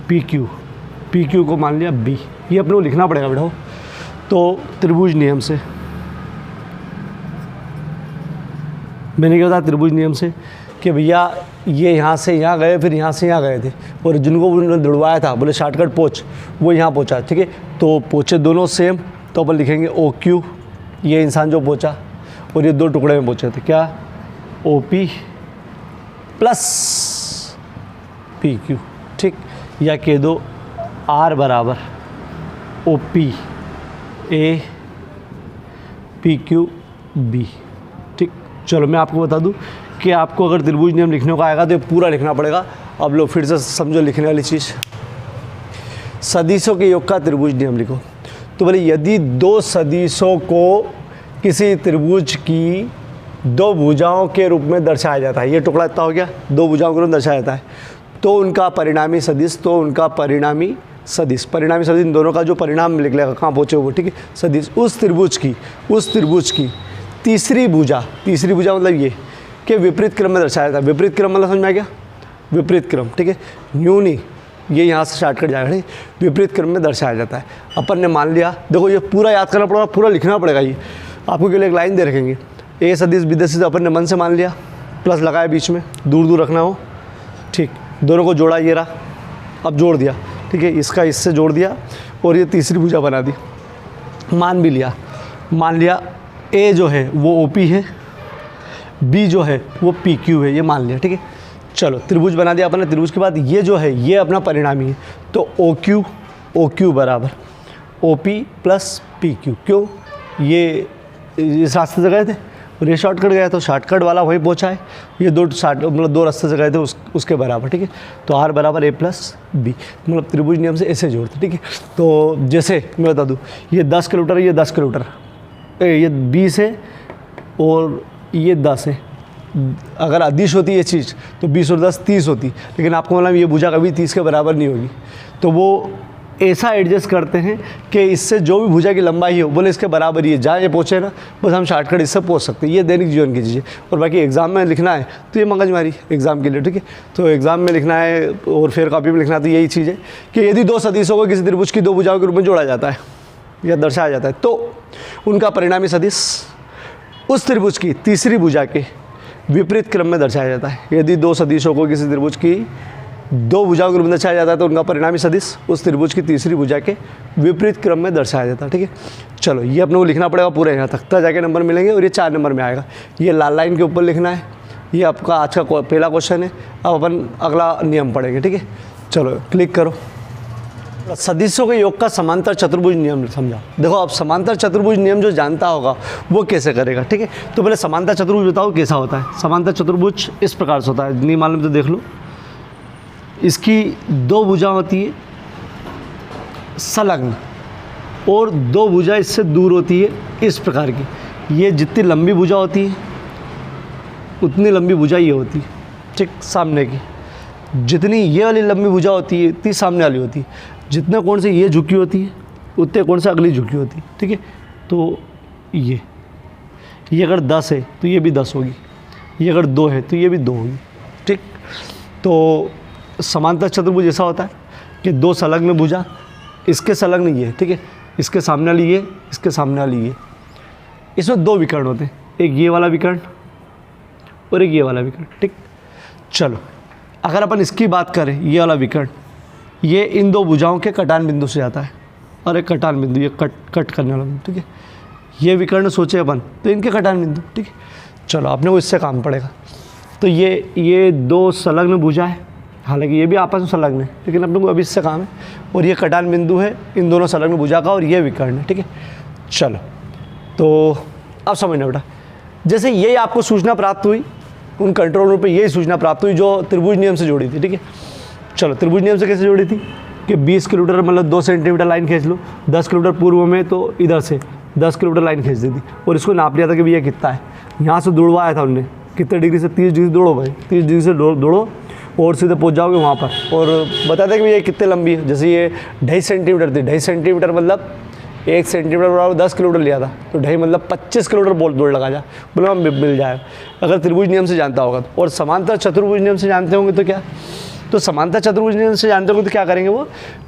PQ को मान लिया B। ये अपने को लिखना पड़ेगा बेटा। तो त्रिभुज नियम से मैंने क्या बताया, त्रिभुज नियम से कि भैया ये यहाँ से यहाँ गए, फिर यहाँ से यहाँ गए थे, और जिनको उन्होंने दौड़वाया था, बोले शॉर्टकट पहुँच, वो यहाँ पहुँचा। ठीक है, तो पहुँचे दोनों सेम, तो अपन लिखेंगे OQ, ये इंसान जो पहुँचा, और ये दो टुकड़े में पहुँचे थे, क्या OP प्लस PQ। ठीक, या कह दो R बराबर OP A PQ B। ठीक, चलो मैं आपको बता दूं कि आपको अगर त्रिभुज नियम लिखने को आएगा तो ये पूरा लिखना पड़ेगा। अब लो फिर से समझो लिखने वाली चीज़, सदिशों के योग का त्रिभुज नियम लिखो। तो बोले यदि दो सदिशों को किसी त्रिभुज की दो भुजाओं के रूप में दर्शाया जाता है, ये टुकड़ा इतना हो गया, दो भुजाओं के रूप में दर्शाया जाता है, तो उनका परिणामी सदिश, परिणामी सदिश इन दोनों का जो परिणाम लिख लेगा कहाँ पहुँचे वो। ठीक है, सदिश उस त्रिभुज की तीसरी भुजा मतलब ये कि विपरीत क्रम में दर्शाया जाता है। विपरीत क्रम मतलब समझ में आ गया, विपरीत क्रम। ठीक है, न्यू नहीं, ये यहाँ से शॉर्टकट जाएगा। ठीक, विपरीत क्रम में दर्शाया जाता है। अपन ने मान लिया, देखो ये पूरा याद करना पड़ेगा, पूरा लिखना पड़ेगा। ये आपको के लिए एक लाइन दे रखेंगे, A सदिश B सदिश, अपन ने मन से मान लिया, प्लस लगाया बीच में, दूर रखना हो। ठीक, दोनों को जोड़ा, ये रहा, अब जोड़ दिया। ठीक है, इसका इससे जोड़ दिया और ये तीसरी भुजा बना दी। मान लिया A जो है वो OP है, B जो है वो PQ है, ये मान लिया। ठीक है, चलो त्रिभुज बना दिया अपन ने। त्रिभुज के बाद ये जो है ये अपना परिणामी है, तो OQ बराबर OP प्लस PQ। क्यों, ये इस रास्ते से गए थे और ये शॉर्टकट गया, तो शॉर्टकट वाला वहीं पहुंचा है। ये दो रास्ते से गए थे उसके बराबर। ठीक है, तो R बराबर A प्लस B, मतलब त्रिभुज नियम से ऐसे जोड़ते। ठीक है, तो जैसे मैं बता दूँ, ये 10 किलोमीटर, ये 10 किलोमीटर, ये 20 है और ये 10 है। अगर अदिश होती ये चीज़ तो 20 और 10 30 होती, लेकिन आपको मतलब ये भुजा कभी 30 के बराबर नहीं होगी। तो वो ऐसा एडजस्ट करते हैं कि इससे जो भी भुजा की लंबाई हो, बोले इसके बराबर ही है, जहाँ ये पहुँचे ना, बस हम शॉर्टकट इससे पहुँच सकते हैं। ये दैनिक जीवन की चीज़ें, और बाकी एग्जाम में लिखना है तो ये मगजमारी एग्जाम के लिए। ठीक है, तो एग्जाम में लिखना है और फिर कॉपी में लिखना है, तो यही चीज़ है कि यदि दो सदिशों को किसी त्रिभुज की दो भुजाओं के रूप में जोड़ा जाता है या दर्शाया जाता है, तो उनका परिणामी सदिश उस त्रिभुज की तीसरी भुजा के विपरीत क्रम में दर्शाया जाता है। यदि दो सदिशों को किसी त्रिभुज की दो भुजाओं के रूप में दर्शाया जाता है, तो उनका परिणामी सदिश उस त्रिभुज की तीसरी भुजा के विपरीत क्रम में दर्शाया जाता है। ठीक है, चलो ये अपने को लिखना पड़ेगा पूरा, यहाँ तक तक जाके नंबर मिलेंगे, और ये 4 नंबर में आएगा। ये लाल लाइन के ऊपर लिखना है। ये आपका आज का पहला क्वेश्चन है। अब अपन अगला नियम पढ़ेंगे। ठीक है, चलो क्लिक करो। सदिशों के योग का समांतर चतुर्भुज नियम समझा। देखो, अब समांतर चतुर्भुज नियम जो जानता होगा वो कैसे करेगा। ठीक है, तो पहले समांतर चतुर्भुज बताओ कैसा होता है। समांतर चतुर्भुज इस प्रकार से होता है, नहीं मालूम तो देख लो। इसकी दो भुजा होती है संलग्न, और दो भुजा इससे दूर होती है इस प्रकार की। ये जितनी लंबी भुजा होती है उतनी लंबी भुजा ये होती है, ठीक, सामने की। जितनी ये वाली लंबी भुजा होती है इतनी सामने वाली होती है। जितने कोण से ये झुकी होती है उतने कोण से अगली झुकी होती है। ठीक है, तो ये अगर 10 है तो ये भी 10 होगी, ये अगर 2 है तो ये भी 2 होगी। ठीक, तो समांतर चतुर्भुज ऐसा होता है कि दो संलग्न भुजा, इसके संलग्न ये, ठीक है, इसके सामने वाली ये, इसके सामने वाली ये। इसमें दो विकर्ण होते हैं, एक ये वाला विकर्ण और एक ये वाला विकर्ण। ठीक, चलो अगर अपन इसकी बात करें, ये वाला विकर्ण ये इन दो भुजाओं के कटान बिंदु से जाता है, और एक कटान बिंदु ये कट करने वाला बिंदु। ठीक है, ये विकर्ण सोचे अपन तो इनके कटान बिंदु। ठीक है, चलो अपने को इससे काम पड़ेगा। तो ये दो संलग्न भुजा है, हालांकि ये भी आपस में संलग्न है, लेकिन अपने को अभी इससे काम है। और ये कटान बिंदु है इन दोनों संलग्न भुजा का, और ये विकर्ण है। ठीक है, चलो तो अब समझना बेटा, जैसे यही आपको सूचना प्राप्त हुई उन कंट्रोल रूम पे, यही सूचना प्राप्त हुई जो त्रिभुज नियम से जोड़ी थी। ठीक है, चलो त्रिभुज नियम से कैसे जोड़ी थी कि 20 किलोमीटर मतलब 2 सेंटीमीटर लाइन खींच लो, 10 किलोमीटर पूर्व में, तो इधर से 10 किलोमीटर लाइन खींच दी थी, और इसको नाप लिया था कि भैया कितना है। यहाँ से दुड़वाया था उनने, कितने डिग्री से, 30 डिग्री दौड़ो भाई, 30 डिग्री से दौड़ो और सीधे पहुंच जाओगे वहाँ पर। और बताते हैं कि ये कितने लंबी है, जैसे ये 2.5 सेंटीमीटर थी, 2.5 सेंटीमीटर मतलब 1 सेंटीमीटर बराबर 10 किलोमीटर लिया था, तो 2.5 मतलब 25 किलोमीटर दौड़ लगा जा, बोला मिल जाएगा अगर त्रिभुज नियम से जानता होगा तो। और समांतर चतुर्भुज नियम से जानते होंगे तो क्या, तो समांतर चतुर्भुज नियम से जानते होंगे तो क्या करेंगे वो,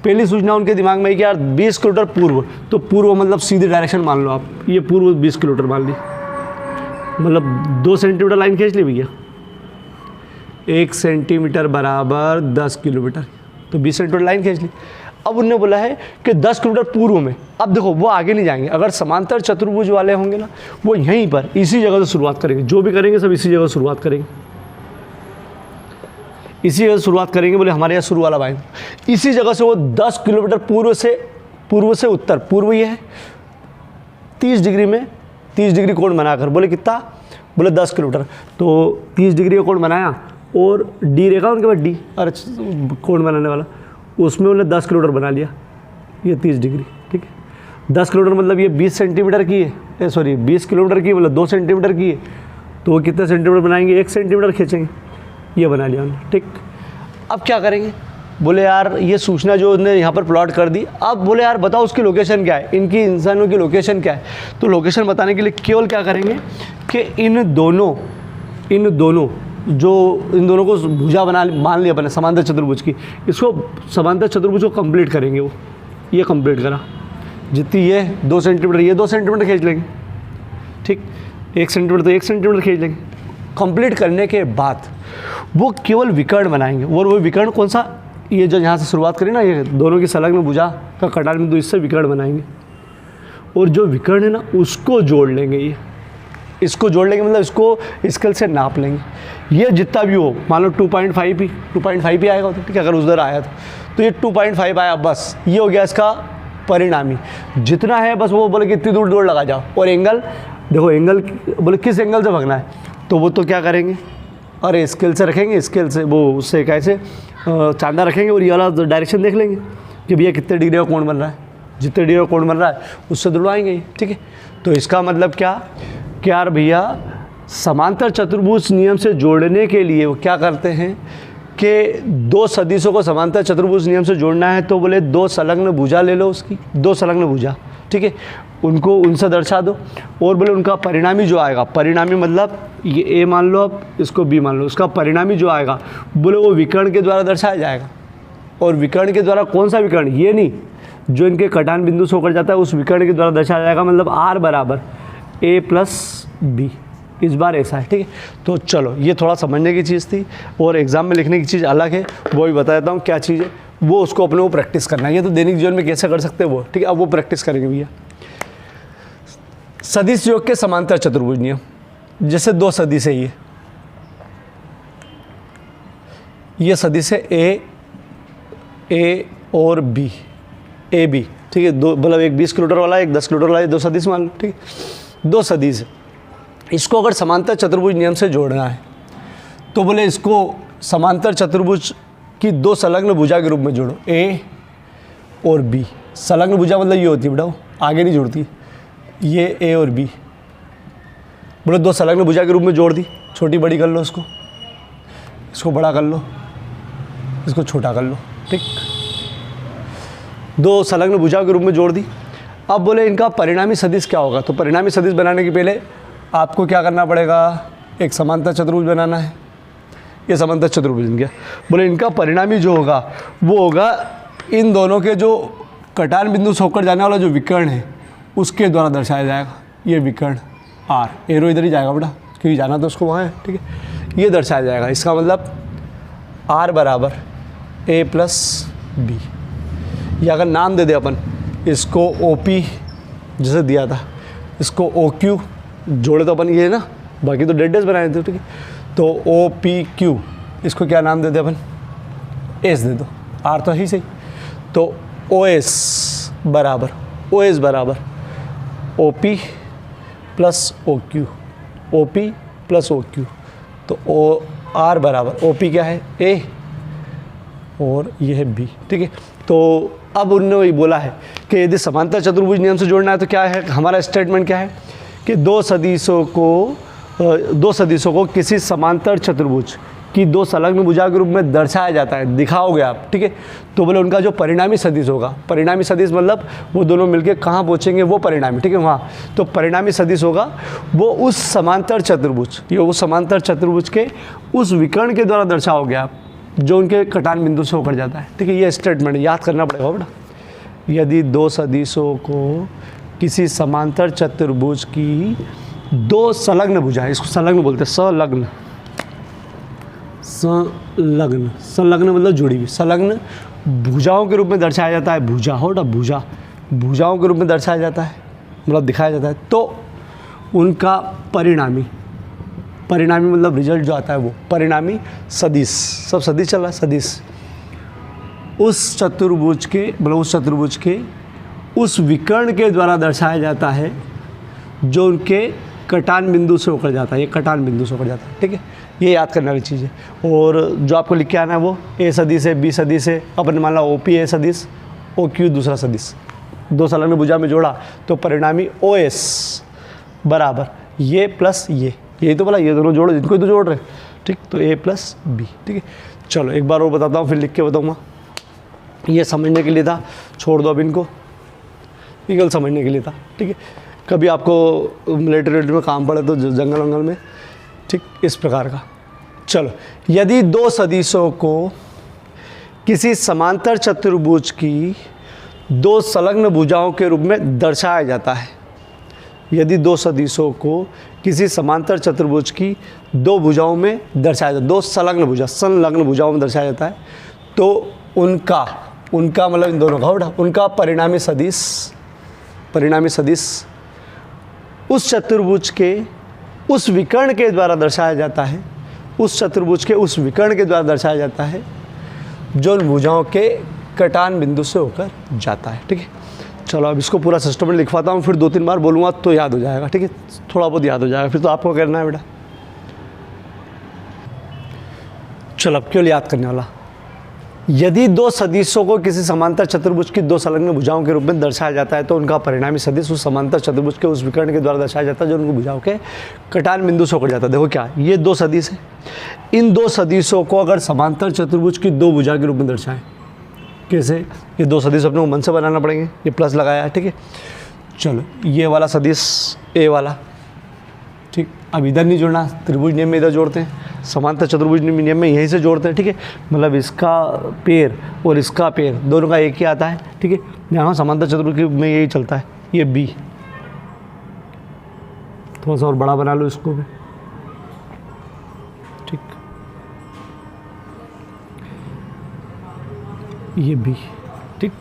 पहली सूचना उनके दिमाग में कि यार 20 किलोमीटर पूर्व, तो पूर्व मतलब सीधी डायरेक्शन मान लो आप, ये पूर्व 20 किलोमीटर मान ली, मतलब 2 सेंटीमीटर लाइन खींच ली भैया, 1 सेंटीमीटर बराबर 10 किलोमीटर, तो 20 सेंटीमीटर लाइन खींच ली। अब उनने बोला है कि 10 किलोमीटर पूर्व में, अब देखो वो आगे नहीं जाएंगे, अगर समांतर चतुर्भुज वाले होंगे ना वो यहीं पर इसी जगह से शुरुआत करेंगे, जो भी करेंगे सब इसी जगह से शुरुआत करेंगे, इसी जगह से शुरुआत करेंगे। बोले हमारे यहाँ शुरू वाला भाई, इसी जगह से वो 10 किलोमीटर पूर्व से उत्तर, पूर्व ये है 30 डिग्री में, 30 डिग्री कोण बनाकर, बोले कितना, बोले 10 किलोमीटर, तो 30 डिग्री का कोण बनाया और डी रेखा उनके पास, डी अरे कोण बनाने वाला, उसमें उन्होंने 10 किलोमीटर बना लिया, ये 30 डिग्री, ठीक है। 10 किलोमीटर मतलब ये 20 सेंटीमीटर की है, सॉरी 20 किलोमीटर की, मतलब 2 सेंटीमीटर की है, तो वो कितने सेंटीमीटर बनाएंगे, 1 सेंटीमीटर खींचेंगे, ये बना लिया उन्होंने, ठीक। अब क्या करेंगे, बोले यार ये सूचना जो उन्होंने यहाँ पर प्लॉट कर दी, अब बोले यार बताओ उसकी लोकेशन क्या है, इनकी इंसानों की लोकेशन क्या है। तो लोकेशन बताने के लिए केवल क्या करेंगे कि इन दोनों को भुजा मान लिया अपने समांतर चतुर्भुज की, इसको समांतर चतुर्भुज को कंप्लीट करेंगे, वो ये कंप्लीट करा, जितनी ये 2 सेंटीमीटर, ये 2 सेंटीमीटर खींच लेंगे, ठीक, 1 सेंटीमीटर तो 1 सेंटीमीटर खींच लेंगे। कंप्लीट करने के बाद वो केवल विकर्ण बनाएंगे, और वो विकर्ण कौन सा, ये जो यहाँ से शुरुआत करें ना, ये दोनों की संलग्न भुजा का कटान बिंदु, इससे विकर्ण बनाएंगे, और जो विकर्ण है ना उसको जोड़ लेंगे, ये इसको जोड़ लेंगे मतलब इसको स्केल से नाप लेंगे, ये जितना भी हो, मान लो 2.5 ही आएगा, तो ठीक है, अगर उधर आया तो ये 2.5 आया, बस ये हो गया इसका परिणामी, जितना है बस वो बोले कितनी दूर दौड़ लगा जाओ। और एंगल देखो, एंगल बोले किस एंगल से भगना है, तो वो तो क्या करेंगे, अरे स्केल से रखेंगे, स्केल से वो उससे कैसे चांदा रखेंगे, और ये वाला डायरेक्शन देख लेंगे कि भैया कितने डिग्री का कोण बन रहा है, जितने डिग्री का कोण बन रहा है उससे दौड़ाएंगे, ठीक है। तो इसका मतलब क्या यार भैया समांतर चतुर्भुज नियम से जोड़ने के लिए वो क्या करते हैं कि 2 सदिशों को समांतर चतुर्भुज नियम से जोड़ना है, तो बोले 2 संलग्न भुजा ले लो, उसकी 2 संलग्न भुजा, ठीक है, उनको उनसे दर्शा दो, और बोले उनका परिणामी जो आएगा, परिणामी मतलब ये ए मान लो, अब इसको बी मान लो, उसका परिणामी जो आएगा बोले वो विकर्ण के द्वारा दर्शाया जाएगा। और विकर्ण के द्वारा कौन सा विकर्ण, ये नहीं जो इनके कटान बिंदु से होकर जाता है, उस विकर्ण के द्वारा दर्शाया जाएगा, मतलब आर बराबर ए प्लस बी, इस बार ऐसा है, ठीक है। तो चलो ये थोड़ा समझने की चीज़ थी, और एग्जाम में लिखने की चीज़ अलग है, वो भी बता देता हूँ क्या चीज़ है, वो उसको अपने को प्रैक्टिस करना है। ये तो दैनिक जीवन में कैसे कर सकते हैं वो, ठीक है, अब वो प्रैक्टिस करेंगे भैया। सदिश योग के समांतर चतुर्भुज नियम, जैसे 2 सदिश है, ये सदिश है ए और बी, ए बी, ठीक है, दो मतलब एक 20 किलोमीटर वाला, एक 10 किलोमीटर वाला, 2 सदिश मान लो, ठीक है, 2 सदिश। इसको अगर समांतर चतुर्भुज नियम से जोड़ना है तो बोले इसको समांतर चतुर्भुज की 2 संलग्न भुजा के रूप में जोड़ो, ए और बी। संलग्न भुजा मतलब ये होती है बेटा, आगे नहीं जुड़ती, ये ए और बी, बोले 2 संलग्न भुजा के रूप में जोड़ दी, छोटी बड़ी कर लो, इसको बड़ा कर लो, इसको छोटा कर लो, ठीक, 2 संलग्न भुजा के रूप में जोड़ दी। अब बोले इनका परिणामी सदिश क्या होगा, तो परिणामी सदिश बनाने के पहले आपको क्या करना पड़ेगा, एक समांतर चतुर्भुज बनाना है, ये समांतर चतुर्भुज बन गया। बोले इनका परिणामी जो होगा वो होगा इन दोनों के जो कटान बिंदु से होकर जाने वाला जो विकर्ण है उसके द्वारा दर्शाया जाएगा, ये विकर्ण आर, एरो इधर ही जाएगा बेटा क्योंकि जाना तो उसको वहाँ है, ठीक है, ये दर्शाया जाएगा। इसका मतलब आर बराबर ए प्लस बी, या अगर नाम दे दे अपन इसको ओ पी जैसे दिया था, इसको ओ क्यू जोड़े तो अपन ये है ना, बाकी तो डेड डेज बनाए थे, ठीक है, तो ओ पी क्यू, इसको क्या नाम दे दे अपन, एस दे दो, आर तो ही सही, तो ओ एस बराबर O P plus O Q, O P plus O Q, तो ओ आर बराबर ओ पी क्या है ए और ये है बी, ठीक है। तो अब उन्होंने वही बोला है कि यदि समांतर चतुर्भुज नियम से जोड़ना है तो क्या है हमारा स्टेटमेंट क्या है कि 2 सदिशों को दो सदिशों को किसी समांतर चतुर्भुज की दो संलग्न भुजा के रूप में दर्शाया जाता है, दिखाओगे आप, ठीक है। तो बोले उनका जो परिणामी सदिश होगा, परिणामी सदिश मतलब वो दोनों मिलके कहाँ पहुँचेंगे, वो परिणामी, ठीक है, वहाँ। तो परिणामी सदिश होगा वो उस समांतर चतुर्भुज, ये उस समांतर चतुर्भुज के उस विकर्ण के द्वारा दर्शाओगे आप, जो उनके कटान बिंदु से होकर जाता है, ठीक है। ये स्टेटमेंट याद करना पड़ेगा बेटा। यदि दो सदिशों को किसी समांतर चतुर्भुज की दो संलग्न भुजा, इसको संलग्न बोलते हैं, संलग्न, संलग्न, संलग्न मतलब जुड़ी हुई, संलग्न भुजाओं के रूप में दर्शाया जाता है, भुजा हो ना, भुजा, भुजाओं के रूप में दर्शाया जाता है, मतलब दिखाया जाता है। तो उनका परिणामी, परिणामी मतलब रिजल्ट जो आता है वो परिणामी सदिश, सब सदिश चल रहा है, सदिश उस चतुर्भुज के, मतलब उस चतुर्भुज के उस विकर्ण के द्वारा दर्शाया जाता है जो उनके कटान बिंदु से होकर जाता है, ये कटान बिंदु से होकर जाता है, ठीक है। ये याद करने वाली चीज़ है। और जो आपको लिख के आना है वो ए सदिश है, बी सदिश है, अपन मान ला ओ पी ए सदिश, ओ क्यू दूसरा सदिश, दो संलग्न भुजा में जोड़ा तो परिणामी ओ एस बराबर ये प्लस ये, यही तो बोला, ये दोनों जोड़ो, इनको ही तो जोड़ रहे, ठीक। तो ए प्लस बी, ठीक है। चलो एक बार और बताता हूँ, फिर लिख के बताऊँगा। ये समझने के लिए था, छोड़ दो अब इनको, केवल समझने के लिए था, ठीक है। कभी आपको मिलिट्री में काम पड़े तो जंगल वंगल में, ठीक, इस प्रकार का। चलो, यदि दो सदिशों को किसी समांतर चतुर्भुज की दो संलग्न भुजाओं के रूप में दर्शाया जाता है, यदि दो सदिशों को किसी समांतर चतुर्भुज की दो भुजाओं में दर्शाया जाता है, दो संलग्न भुजा, संलग्न भुजाओं में दर्शाया जाता है, तो उनका मतलब इन दोनों का उठा, उनका परिणामी सदिश, परिणामी सदिश उस चतुर्भुज के उस विकर्ण के द्वारा दर्शाया जाता है, उस चतुर्भुज के उस विकर्ण के द्वारा दर्शाया जाता है जो उन भुजाओं के कटान बिंदु से होकर जाता है, ठीक है। चलो अब इसको पूरा सिस्टम में लिखवाता हूँ, फिर 2-3 बार बोलूँगा तो याद हो जाएगा, ठीक है, थोड़ा बहुत याद हो जाएगा, फिर तो आपको करना है बेटा। चलो अब क्यों याद करने वाला, यदि दो सदिशों को किसी समांतर चतुर्भुज की दो संलग्न भुजाओं के रूप में दर्शाया जाता है तो उनका परिणामी सदिश उस समांतर चतुर्भुज के उस विकर्ण के द्वारा दर्शाया जाता है जो उनको भुजाओं के कटान बिंदु से होकर जाता है। देखो क्या, ये दो सदिश है, इन दो सदिशों को अगर समांतर चतुर्भुज की दो भुजा के रूप में दर्शाएं, कैसे, ये दो सदिश अपने को मन से बनाना पड़ेंगे, ये प्लस लगाया है, ठीक है। चलो ये वाला सदिश ए वाला, ठीक, अब इधर नहीं जोड़ना, त्रिभुज नियम में इधर जोड़ते हैं, समांतर चतुर्भुज नियम में यहीं से जोड़ते हैं, ठीक है। मतलब इसका पैर और इसका पैर दोनों का एक ही आता है, ठीक है। यहाँ समांतर चतुर्भुज में यही चलता है, ये बी, थोड़ा सा और बड़ा बना लो इसको भी, ठीक, ये बी, ठीक।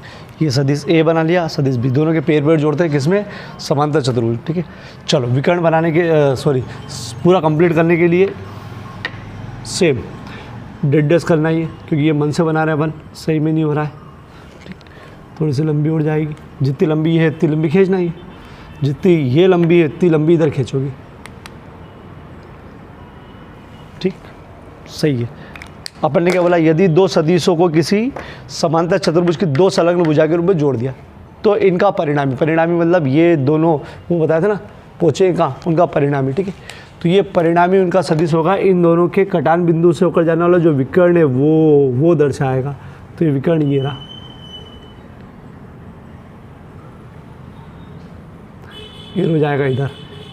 ये सदिश ए बना लिया, सदिश बी, दोनों के पैर जोड़ते हैं किसमें, समांतर चतुर्भुज, ठीक है। चलो विकर्ण बनाने के पूरा कंप्लीट करने के लिए सेम डेड करना ही है, क्योंकि ये मन से बना रहे हैं अपन, सही में नहीं हो रहा है, ठीक। थोड़ी सी लंबी उड़ जाएगी, जितनी लंबी है इतनी लंबी खींचना ही, जितनी ये लंबी है इतनी लंबी इधर खींचोगी, ठीक, सही है। अपन ने क्या बोला, यदि दो सदिशों को किसी समांतर चतुर्भुज की दो संलग्न भुजा के रूप में जोड़ दिया तो इनका परिणामी, परिणामी मतलब ये दोनों, वो बताया था ना, पहुँचे कहाँ, उनका परिणामी, ठीक है। तो ये परिणामी उनका सदिश होगा इन दोनों के कटान बिंदु से होकर जाने वाला जो विकर्ण है वो दर्शाएगा। तो ये विकर्ण ये रहा, ये हो जाएगा इधर,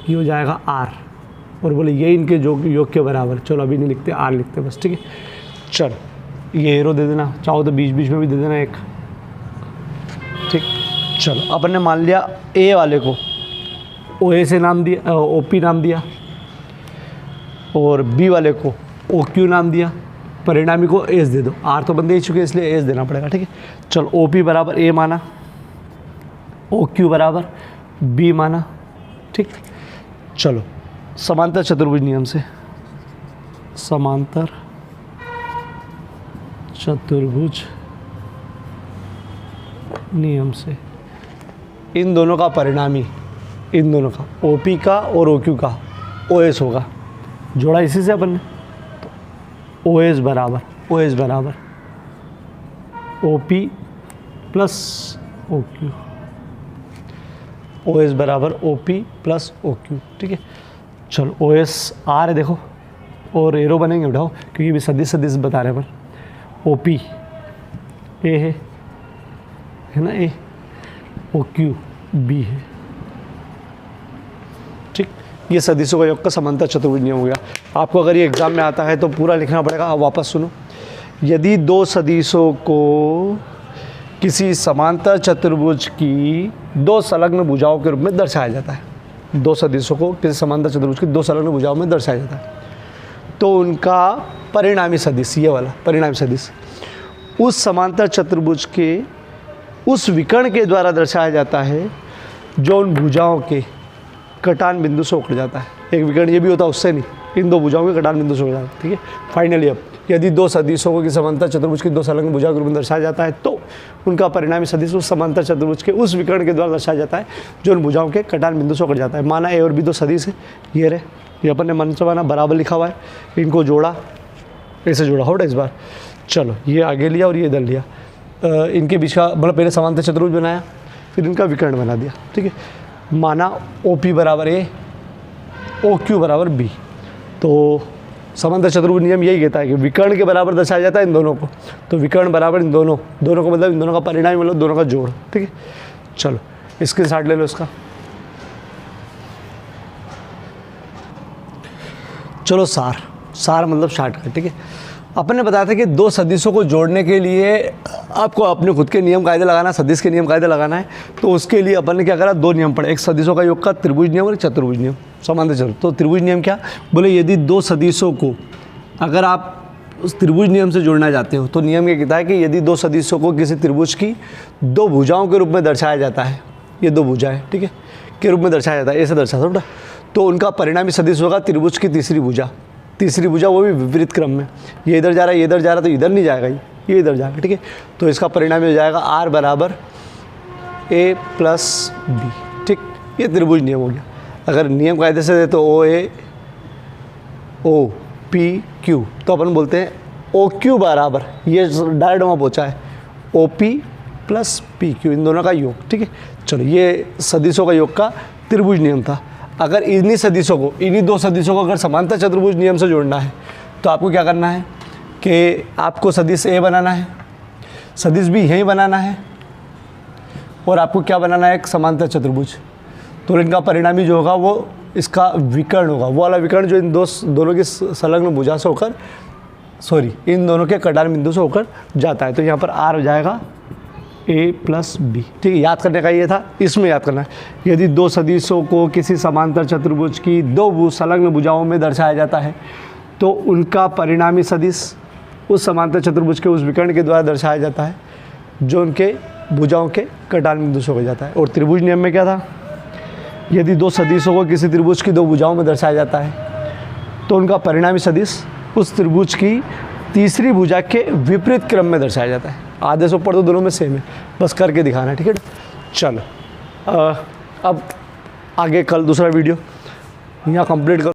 ये हो जाएगा आर, और बोले ये इनके योग के बराबर। चलो अभी नहीं लिखते, आर लिखते बस, ठीक है। चलो ये एरो दे देना, चाहो तो बीच बीच में भी दे देना एक, ठीक। चलो अपन ने मान लिया ए वाले को ओ ए से नाम दिया, ओ पी नाम दिया, और बी वाले को ओ क्यू नाम दिया, परिणामी को एस दे दो, आर तो बंदे ही चुके इसलिए एस देना पड़ेगा, ठीक है। चलो ओ पी बराबर ए माना, ओ क्यू बराबर बी माना, ठीक। चलो समांतर चतुर्भुज नियम से, समांतर चतुर्भुज नियम से इन दोनों का परिणामी, इन दोनों का ओ पी का और ओ क्यू का ओ एस होगा, जोड़ा इसी से अपन ने, तो ओ एस बराबर O P plus O Q, O S बराबर O P plus O Q, ठीक है। चलो ओ एस आर है देखो, और एरो बनेंगे उठाओ, क्योंकि भी सदिश सदिश बता रहे हैं अपन। ओ पी ए है ना, ए, ओ क्यू बी है, ठीक। ये सदिशों का योग का समांतर चतुर्भुज नियम हो गया। आपको अगर ये एग्जाम में आता है तो पूरा लिखना पड़ेगा। अब वापस सुनो, यदि दो सदिशों को किसी समांतर चतुर्भुज की दो संलग्न भुजाओं के रूप में दर्शाया जाता है, दो सदिशों को किसी समांतर चतुर्भुज की दो संलग्न भुजाओं में दर्शाया जाता है, तो उनका परिणामी सदिश, ये वाला परिणामी सदिश, उस समांतर चतुर्भुज के उस विकर्ण के द्वारा दर्शाया जाता है जो उन भुजाओं के कटान बिंदु से उकड़ जाता है। एक विकर्ण ये भी होता है, उससे नहीं, इन दो भुजाओं के कटान बिंदु से उकड़ जाता है, ठीक है। फाइनली अब यदि दो सदिशों को किसी समांतर चतुर्भुज की दो संलग्न भुजाओं के रूप में दर्शाया जाता है, तो उनका परिणामी सदिश उस समांतर चतुर्भुज के उस विकर्ण के द्वारा दर्शाया जाता है जो उन भुजाओं के कटान बिंदु से उकड़ जाता है। माना ए और बी दो सदिश है, ये रहे, ये अपन ने मन से माना बराबर लिखा हुआ है, इनको जोड़ा, ऐसे जोड़ा हो इस बार। चलो ये आगे लिया और ये इधर लिया, इनके बीच का मतलब पहले समांतर चतुर्भुज बनाया, फिर इनका विकर्ण बना दिया, ठीक है। माना ओ पी बराबर ए, ओ क्यू बराबर बी, तो समांतर चतुर्भुज नियम यही कहता है कि विकर्ण के बराबर दर्शाया जाता है इन दोनों को, तो विकर्ण बराबर इन दोनों, दोनों को मतलब इन दोनों का परिणाम मतलब दोनों का जोड़, ठीक है। चलो स्क्रीनशॉट ले लो इसका। चलो सार मतलब शॉर्टकट, ठीक है। अपन ने बताया था कि दो सदिशों को जोड़ने के लिए आपको अपने खुद के नियम कायदे लगाना, सदिश के नियम कायदे लगाना है, तो उसके लिए अपन ने क्या करा, दो नियम पढ़े, एक सदिशों का योग का त्रिभुज नियम और एक चतुर्भुज नियम, समांतर चतुर्भुज। तो त्रिभुज नियम क्या बोले, यदि दो सदिशों को अगर आप उस त्रिभुज नियम से जोड़ना चाहते हो, तो नियम ये कहता है कि यदि दो सदिशों को किसी त्रिभुज की दो भुजाओं के रूप में दर्शाया जाता है, ये दो भुजाएं, ठीक है, के रूप में दर्शाया जाता है, ऐसे दर्शाता है, तो उनका परिणामी सदिश होगा त्रिभुज की तीसरी भुजा, तीसरी भुजा वो भी विपरीत क्रम में, ये इधर जा रहा है, ये इधर जा रहा है, तो इधर नहीं जाएगा, ये इधर जाएगा, ठीक है। तो इसका परिणामी हो जाएगा आर बराबर ए प्लस बी, ठीक। ये त्रिभुज नियम हो गया। अगर नियम कायदे से दे तो ओ ए ओ पी क्यू, तो अपन बोलते हैं ओ क्यू बराबर, ये डायरेक्ट वहाँ पहुँचा है, O P plus P Q, इन दोनों का योग, ठीक है। चलो ये सदिशों का योग का त्रिभुज नियम था। अगर इन्हीं सदिशों को, इन्हीं दो सदिशों को अगर समांतर चतुर्भुज नियम से जोड़ना है, तो आपको क्या करना है कि आपको सदिश ए बनाना है, सदिश बी यहीं बनाना है, और आपको क्या बनाना है, एक समांतर चतुर्भुज। तो इनका परिणामी जो होगा वो इसका विकर्ण होगा, वो वाला विकर्ण जो इन दोनों की संलग्न भुजा से होकर, इन दोनों के कटान बिंदु से होकर जाता है। तो यहाँ पर आर हो जाएगा ए प्लस बी, ठीक है। याद करने का ये था, इसमें याद करना है, यदि दो सदिशों को किसी समांतर चतुर्भुज की दो संलग्न भुजाओं में दर्शाया जाता है, तो उनका परिणामी सदिश उस समांतर चतुर्भुज के उस विकर्ण के द्वारा दर्शाया जाता है जो उनके भुजाओं के कटान बिंदु से हो जाता है। और त्रिभुज नियम में क्या था, यदि दो सदिशों को किसी त्रिभुज की दो भुजाओं में दर्शाया जाता है, तो उनका परिणामी सदिश उस त्रिभुज की तीसरी भुजा के विपरीत क्रम में दर्शाया जाता है। आधे से ऊपर तो दोनों में सेम है, बस करके दिखाना है, ठीक है। चलो अब आगे कल दूसरा वीडियो यहाँ कंप्लीट करो।